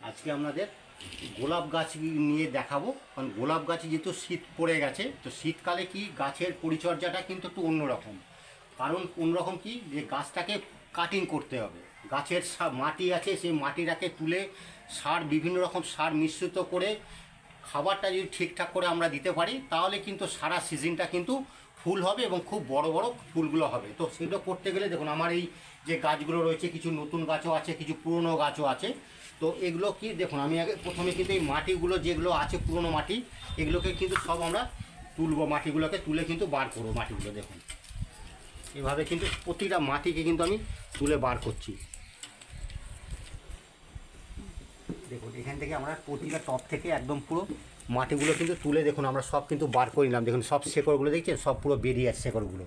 আজকে আপনাদের গোলাপ গাছ নিয়ে দেখাবো। কারণ গোলাপ গাছে যেহেতু শীত পড়ে গেছে, তো শীতকালে কি গাছের পরিচর্যাটা কিন্তু একটু অন্যরকম। কারণ অন্যরকম কি, যে গাছটাকে কাটিং করতে হবে। গাছের মাটি আছে, সেই মাটিটাকে তুলে সার, বিভিন্ন রকম সার মিশ্রিত করে খাবারটা যদি ঠিকঠাক করে আমরা দিতে পারি, তাহলে কিন্তু সারা সিজনটা কিন্তু ফুল হবে এবং খুব বড় বড় ফুলগুলো হবে। তো সেগুলো করতে গেলে দেখুন, আমার এই যে গাছগুলো রয়েছে, কিছু নতুন গাছও আছে, কিছু পুরনো গাছও আছে। তো এগুলো কি দেখুন, আমি আগে প্রথমে কিন্তু এই মাটিগুলো যেগুলো আছে পুরনো মাটি, এগুলোকে কিন্তু সব আমরা তুলবো। মাটিগুলোকে তুলে কিন্তু বার করবো। মাটিগুলো দেখুন এভাবে কিন্তু প্রতিটা মাটিকে কিন্তু আমি তুলে বার করছি। দেখুন এখান থেকে আমরা প্রতিটা টপ থেকে একদম পুরো মাটিগুলো কিন্তু তুলে দেখুন আমরা সব কিন্তু বার করে নিলাম। দেখুন সব শেকড়গুলো দেখছেন, সব পুরো বেরিয়ে আছে শেকড়গুলো।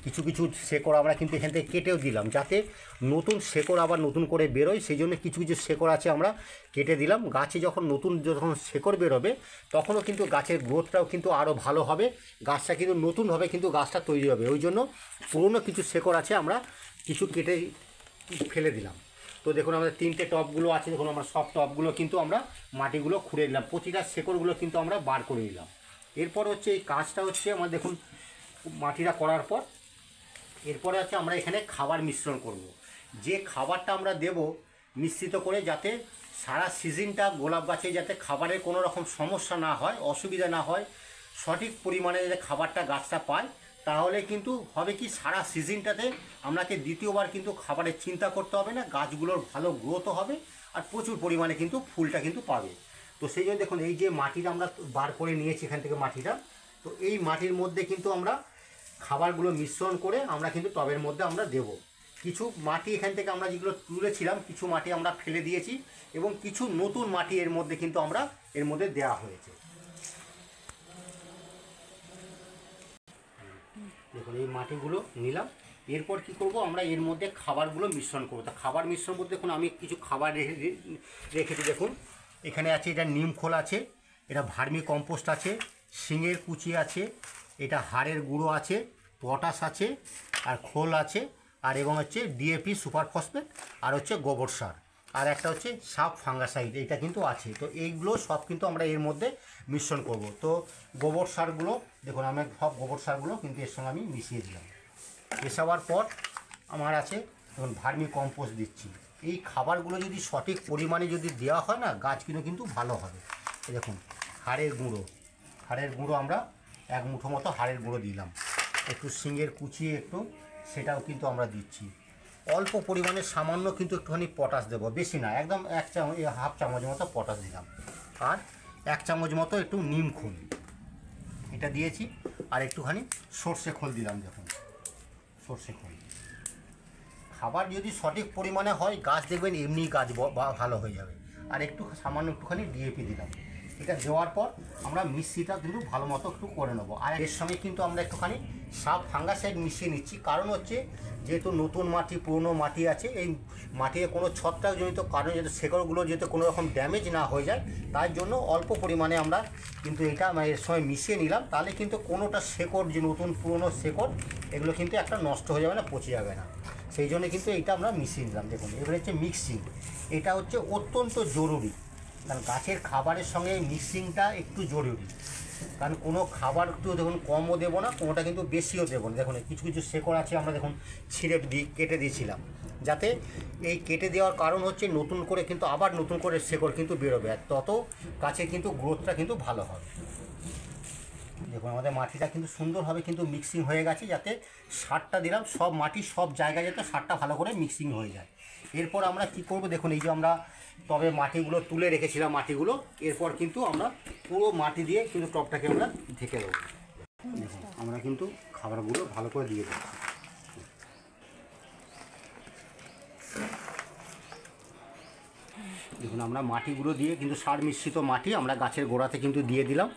কিছু কিছু শেকড় আমরা কিন্তু এখান থেকে কেটেও দিলাম, যাতে নতুন শেকড় আবার নতুন করে বেরোয়। সেই জন্য কিছু কিছু শেকড় আছে আমরা কেটে দিলাম। গাছে যখন যখন শেকড় বেরোবে, তখনও কিন্তু গাছের গ্রোথটাও কিন্তু আরও ভালো হবে। গাছটা কিন্তু নতুনভাবে কিন্তু গাছটা তৈরি হবে। ওই জন্য পুরনো কিছু শেকড় আছে আমরা কিছু কেটে ফেলে দিলাম। তো দেখুন আমাদের তিনটে টবগুলো আছে, দেখুন আমরা সব টবগুলো কিন্তু আমরা মাটিগুলো খুঁড়ে দিলাম, প্রতিটা শেকড়গুলো কিন্তু আমরা বার করে দিলাম। এরপর হচ্ছে এই কাজটা হচ্ছে আমার দেখুন মাটিটা করার পর এরপরে হচ্ছে আমরা এখানে খাবার মিশ্রণ করব। যে খাবারটা আমরা দেব মিশ্রিত করে, যাতে সারা সিজনটা গোলাপ গাছে যাতে খাবারের কোনো রকম সমস্যা না হয়, অসুবিধা না হয়, সঠিক পরিমাণে যাতে খাবারটা গাছটা পায়, তাহলে কিন্তু হবে কি সারা সিজনটাতে আপনাকে দ্বিতীয়বার কিন্তু খাবারের চিন্তা করতে হবে না। গাছগুলোর ভালো গ্রোথও হবে আর প্রচুর পরিমাণে কিন্তু ফুলটা কিন্তু পাবে। তো সেই জন্য দেখুন এই যে মাটিটা আমরা বার করে নিয়েছি এখান থেকে মাটিটা, তো এই মাটির মধ্যে কিন্তু আমরা খাবারগুলো মিশ্রণ করে আমরা কিন্তু টবের মধ্যে আমরা দেব। কিছু মাটি এখান থেকে আমরা যেগুলো তুলেছিলাম, কিছু মাটি আমরা ফেলে দিয়েছি এবং কিছু নতুন মাটি এর মধ্যে কিন্তু আমরা এর মধ্যে দেওয়া হয়েছে। দেখুন এই মাটিগুলো নিলাম। এরপর কি করব, আমরা এর মধ্যে খাবারগুলো মিশ্রণ করবো। তা খাবার মিশ্রণ করতে দেখুন আমি কিছু খাবার রেখেছি। দেখুন এখানে আছে, এটা নিম খোল আছে, এটা ভার্মি কম্পোস্ট আছে, শিঙের কুচি আছে, এটা হাড়ের গুঁড়ো আছে, পটাশ আছে, আর খোল আছে, আর এবং হচ্ছে ডিএপি সুপার ফসফেট, আর হচ্ছে গোবর সার, আর একটা হচ্ছে সাপ ফাঙ্গাসাইড, এটা কিন্তু আছে। তো এইগুলো সব কিন্তু আমরা এর মধ্যে মিশ্রণ করব। তো গোবর সারগুলো দেখুন, আমি সব গোবর সারগুলো কিন্তু এর সঙ্গে আমি মিশিয়ে দিলাম। মেশাবার পর আমার আছে দেখুন ভার্মি কম্পোস্ট দিচ্ছি। এই খাবারগুলো যদি সঠিক পরিমাণে যদি দেওয়া হয় না, গাছ কিন্তু ভালো হবে। দেখুন হাড়ের গুঁড়ো আমরা এক মুঠো মতো হাড়ের গুঁড়ো দিলাম, একটু শিঙের কুচিয়ে একটু সেটাও কিন্তু আমরা দিচ্ছি। অল্প পরিমাণে সামান্য কিন্তু একটুখানি পটাশ দেবো, বেশি না, একদম হাফ চামচ মতো পটাশ দিলাম। আর 1 চামচ মতো একটু নিম খোল এটা দিয়েছি, আর একটুখানি সর্ষে খোল দিলাম। দেখুন সর্ষে খোল, খাবার যদি সঠিক পরিমাণে হয় গাছ দেখবেন এমনি গাছ ভালো হয়ে যাবে। আর একটু সামান্য একটুখানি ডিএপি দিলাম। এটা দেওয়ার পর আমরা মিশ্রিটা কিন্তু ভালো মতো একটু করে নেবো। আর এর সঙ্গে কিন্তু আমরা একটুখানি সাপ ফাঙ্গাসাইড মিশিয়ে নিচ্ছি। কারণ হচ্ছে যেহেতু নতুন মাটি পুরনো মাটি আছে, এই মাটিতে কোনো ছত্রাকজনিত কারণে যাতে শেকড়গুলো যাতে কোনো রকম ড্যামেজ না হয়ে যায়, তার জন্য অল্প পরিমাণে আমরা কিন্তু এটা এর সঙ্গে মিশিয়ে নিলাম। তাহলে কিন্তু কোনোটা শেকড়, যে নতুন পুরনো শেকড়, এগুলো কিন্তু একটা নষ্ট হয়ে যাবে না, পচে যাবে না। সেই জন্য কিন্তু এইটা আমরা মিশিয়ে দিলাম। দেখুন এবারে হচ্ছে মিক্সিং, এটা হচ্ছে অত্যন্ত জরুরি। কারণ গাছের খাবারের সঙ্গে মিক্সিংটা একটু জরুরি। কারণ কোনো খাবার একটু দেখুন কমও দেবো না, কোনোটা কিন্তু বেশিও দেবো না। দেখুন কিছু কিছু শেকড় আছে আমরা দেখুন কেটে দিয়েছিলাম, যাতে এই কেটে দেওয়ার কারণ হচ্ছে নতুন করে কিন্তু আবার নতুন করে শেকড় কিন্তু বেরোবে, আর তত গাছের কিন্তু গ্রোথটা কিন্তু ভালো হবে। দেখুন আমাদের মাটিটা কিন্তু সুন্দরভাবে কিন্তু মিক্সিং হয়ে গেছে, যাতে সারটা দিলাম সব মাটি সব জায়গায় যাতে সারটা ভালো করে মিক্সিং হয়ে যায়। এরপর আমরা কি করব, দেখুন এই যে আমরা টবে মাটিগুলো তুলে রেখেছিলাম মাটিগুলো, এরপর কিন্তু আমরা পুরো মাটি দিয়ে কিন্তু টবটাকে আমরা ঢেকে দেবো। দেখুন আমরা কিন্তু খাবারগুলো ভালো করে দিয়ে দেবো। দেখুন আমরা মাটিগুলো দিয়ে কিন্তু সার মিশ্রিত মাটি আমরা গাছের গোড়াতে কিন্তু দিয়ে দিলাম,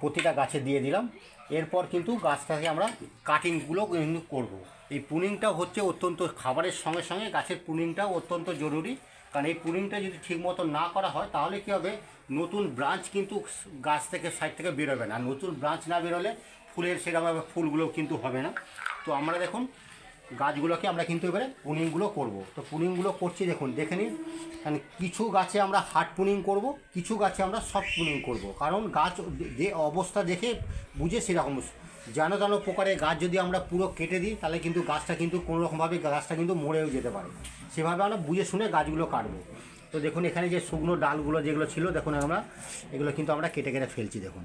প্রতিটা গাছে দিয়ে দিলাম। এরপর কিন্তু গাছটাকে আমরা কাটিংগুলো কিন্তু করবো। এই প্রুনিংটা হচ্ছে অত্যন্ত, খাবারের সঙ্গে সঙ্গে গাছের প্রুনিংটাও অত্যন্ত জরুরি। কারণ এই প্রুনিংটা যদি ঠিকমতো না করা হয়, তাহলে কী হবে, নতুন ব্রাঞ্চ কিন্তু গাছ থেকে সাইড থেকে বেরোবে না। নতুন ব্রাঞ্চ না বেরোলে ফুলের সেরকমভাবে ফুলগুলো কিন্তু হবে না। তো আমরা দেখুন গাছগুলোকে আমরা কিন্তু এবারে পুনিংগুলো করব। তো পুনিংগুলো করছি দেখুন, দেখে নিন। কারণ কিছু গাছে আমরা হার্ড পুনিং করব, কিছু গাছে আমরা সফট পুনিং করব, কারণ গাছ যে অবস্থা দেখে বুঝে সেরকম। যেন তেন প্রকারে গাছ যদি আমরা পুরো কেটে দিই তাহলে কিন্তু গাছটা কিন্তু কোনোরকমভাবে গাছটা কিন্তু মরেও যেতে পারে। সেভাবে আমরা বুঝে শুনে গাছগুলো কাটবো। তো দেখুন এখানে যে শুকনো ডালগুলো যেগুলো ছিল দেখুন আমরা এগুলো কিন্তু আমরা কেটে কেটে ফেলছি। দেখুন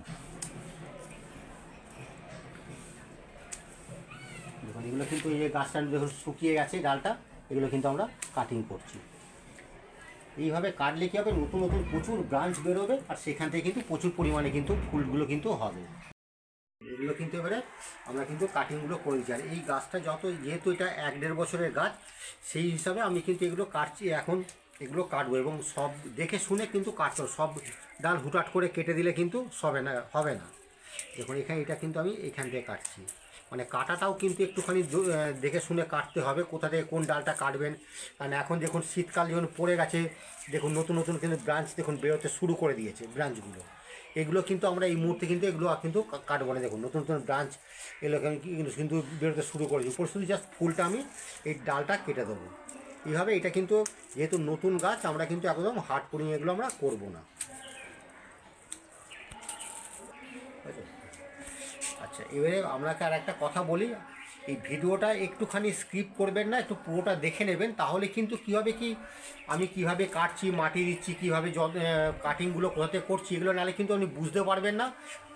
দেখুন এগুলো কিন্তু এই যে গাছটা দেখুন শুকিয়ে গেছে ডালটা, এগুলো কিন্তু আমরা কাটিং করছি। এইভাবে কাটলে কী হবে, নতুন নতুন প্রচুর ব্রাঞ্চ বেরোবে, আর সেখান থেকে কিন্তু প্রচুর পরিমাণে কিন্তু ফুলগুলো কিন্তু হবে। এগুলো কিন্তু এবারে আমরা কিন্তু কাটিংগুলো করে দিচ্ছি। আর এই গাছটা যেহেতু এটা 1-1.5 বছরের গাছ, সেই হিসাবে আমি কিন্তু এগুলো কাটছি। এখন এগুলো কাটবো এবং সব দেখে শুনে কিন্তু কাটতে হবে। সব ডাল হুটহাট করে কেটে দিলে কিন্তু হবে না। দেখুন এখানে এটা কিন্তু আমি এখান থেকে কাটছি, মানে কাটাটাও কিন্তু একটুখানি দেখে শুনে কাটতে হবে, কোথা থেকে কোন ডালটা কাটবেন। কারণ এখন দেখুন শীতকাল যখন পড়ে গেছে, দেখুন নতুন নতুন কিন্তু ব্রাঞ্চ দেখুন বেরোতে শুরু করে দিয়েছে ব্রাঞ্চগুলো। এগুলো কিন্তু আমরা এই মুহূর্তে কিন্তু এগুলো কিন্তু কাটবো না। দেখুন নতুন নতুন ব্রাঞ্চ এগুলো কিন্তু বেরোতে শুরু করেছি। উপর শুধু জাস্ট ফুলটা আমি এই ডালটা কেটে দেবো। এইভাবে এটা কিন্তু যেহেতু নতুন গাছ, আমরা কিন্তু একদম হার্ড পুনিং এগুলো আমরা করবো না। আচ্ছা, এবারে আপনাকে আর একটা কথা বলি, এই ভিডিওটা একটুখানি স্কিপ করবেন না, একটু পুরোটা দেখে নেবেন। তাহলে কিন্তু কী হবে কি, আমি কিভাবে কাটছি, মাটি দিচ্ছি, কীভাবে কাটিংগুলো কোথাতে করছি, এগুলো নাহলে কিন্তু আপনি বুঝতে পারবেন না।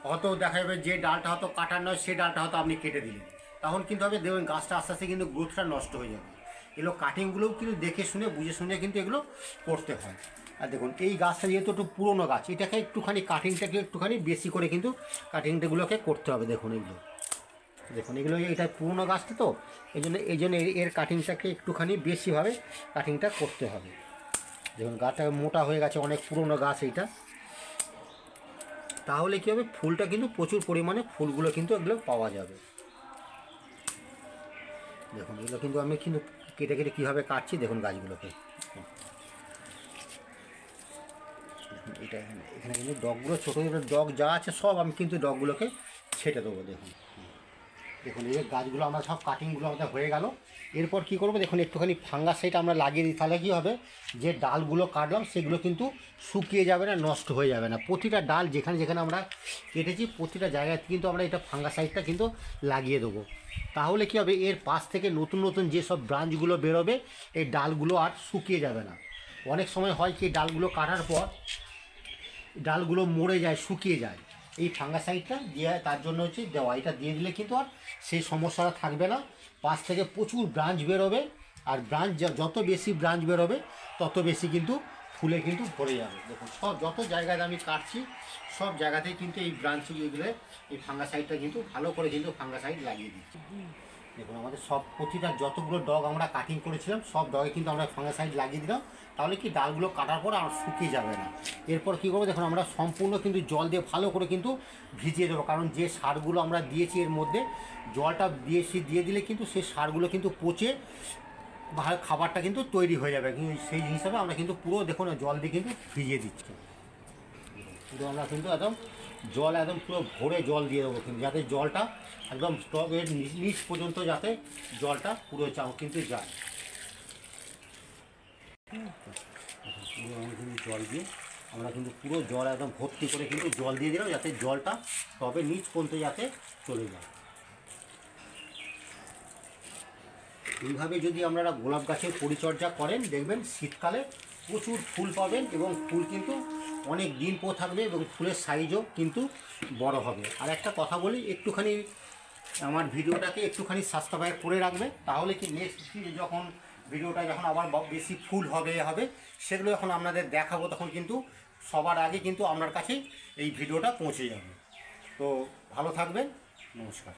হয়তো দেখা যাবে যে ডালটা হয়তো কাটার নয়, সেই ডালটা হয়তো আপনি কেটে দিলেন, তখন কিন্তু হবে দেখবেন গাছটা আস্তে আস্তে কিন্তু গ্রোথটা নষ্ট হয়ে যাবে। এগুলো কাটিংগুলোও কিন্তু দেখে শুনে বুঝে শুনে কিন্তু এগুলো করতে হয়। আর দেখুন এই গাছটা যেহেতু একটু পুরোনো গাছ, এটাকে একটুখানি কাটিংটাকে একটুখানি বেশি করে কিন্তু কাটিংটাগুলোকে করতে হবে। দেখুন এগুলো এটা পুরোনো গাছটা, তো এই জন্য এর কাটিংটাকে একটুখানি বেশিভাবে কাটিংটা করতে হবে। দেখুন গাছটা মোটা হয়ে গেছে, অনেক পুরোনো গাছ এইটা। তাহলে কী হবে, ফুলটা কিন্তু প্রচুর পরিমাণে ফুলগুলো কিন্তু এগুলো পাওয়া যাবে। দেখুন এগুলো কিন্তু আমি কিন্তু কেটে কেটে কীভাবে কাটছি, দেখুন গাছগুলোকে। এটা এখানে কিন্তু ডগগুলো ছোটো ছোটো ডগ যা আছে সব আমি কিন্তু ডগগুলোকে ছেটে দেবো। দেখুন এই যে গাছগুলো আমরা সব কাটিংগুলো আমাদের হয়ে গেল। এরপর কি করব, দেখুন একটুখানি ফাঙ্গাসাইড আমরা লাগিয়ে দিই। তাহলে কী হবে, যে ডালগুলো কাটলাম সেগুলো কিন্তু শুকিয়ে যাবে না, নষ্ট হয়ে যাবে না। প্রতিটা ডাল যেখানে যেখানে আমরা কেটেছি প্রতিটা জায়গায় কিন্তু আমরা এটা ফাঙ্গাসাইডটা কিন্তু লাগিয়ে দেবো। তাহলে কী হবে, এর পাশ থেকে নতুন নতুন যেসব ব্রাঞ্চগুলো বেরোবে, এই ডালগুলো আর শুকিয়ে যাবে না। অনেক সময় হয় কি, ডালগুলো কাটার পর ডালগুলো মরে যায়, শুকিয়ে যায়। এই ফাঙ্গাসাইডটা দিয়ে তার জন্য হচ্ছে দেওয়া। এটা দিয়ে দিলে কিন্তু আর সেই সমস্যাটা থাকবে না। পাশ থেকে প্রচুর ব্রাঞ্চ বেরোবে, আর ব্রাঞ্চ যত বেশি ব্রাঞ্চ বেরোবে তত বেশি কিন্তু ফুলে কিন্তু ভরে যাবে। দেখুন সব যত জায়গায় আমি কাটছি সব জায়গাতেই কিন্তু এই ব্রাঞ্চগুলো এই ফাঙ্গাসাইডটা কিন্তু ভালো করে কিন্তু ফাঙ্গাসাইড লাগিয়ে দিচ্ছি। দেখুন আমাদের সব প্রতিটা যতগুলো ডগ আমরা কাটিং করেছিলাম সব ডগে কিন্তু আমরা ফাঙ্গাসাইড লাগিয়ে দিলাম। তাহলে কি ডালগুলো কাটার পর আর শুকিয়ে যাবে না। এরপর কী করবো, দেখুন আমরা সম্পূর্ণ কিন্তু জল দিয়ে ভালো করে কিন্তু ভিজিয়ে দেবো। কারণ যে সারগুলো আমরা দিয়েছি এর মধ্যে, জলটা দিয়ে দিলে কিন্তু সেই সারগুলো কিন্তু পচে ভালো খাবারটা কিন্তু তৈরি হয়ে যাবে। কিন্তু সেই হিসাবে আমরা কিন্তু পুরো দেখুন জল দিয়ে কিন্তু ভিজিয়ে দিচ্ছি। কিন্তু আমরা কিন্তু একদম জল একদম পুরো ভরে জল দিয়ে দেবো, কিন্তু যাতে জলটা একদম স্টকের নিচ পর্যন্ত যাতে জলটা পুরো কিন্তু যায়। কিন্তু জল দিয়ে আমরা কিন্তু পুরো জল একদম ভর্তি করে কিন্তু জল দিয়ে দিলাম, যাতে জলটা টবের নিচ পর্যন্ত যাতে চলে যায়। এইভাবে যদি আপনারা গোলাপ গাছের পরিচর্যা করেন, দেখবেন শীতকালে প্রচুর ফুল পাবেন এবং ফুল কিন্তু অনেক দিন পর থাকবে এবং ফুলের সাইজও কিন্তু বড় হবে। আর একটা কথা বলি, একটুখানি আমার ভিডিওটাকে একটুখানি সাবস্ক্রাইব করে রাখবে। তাহলে কি নেক্সট যখন ভিডিওটা যখন আবার বেশি ফুল হবে সেগুলো যখন আপনাদের দেখাবো, তখন কিন্তু সবার আগে কিন্তু আপনার কাছে এই ভিডিওটা পৌঁছে যাবে। তো ভালো থাকবেন, নমস্কার।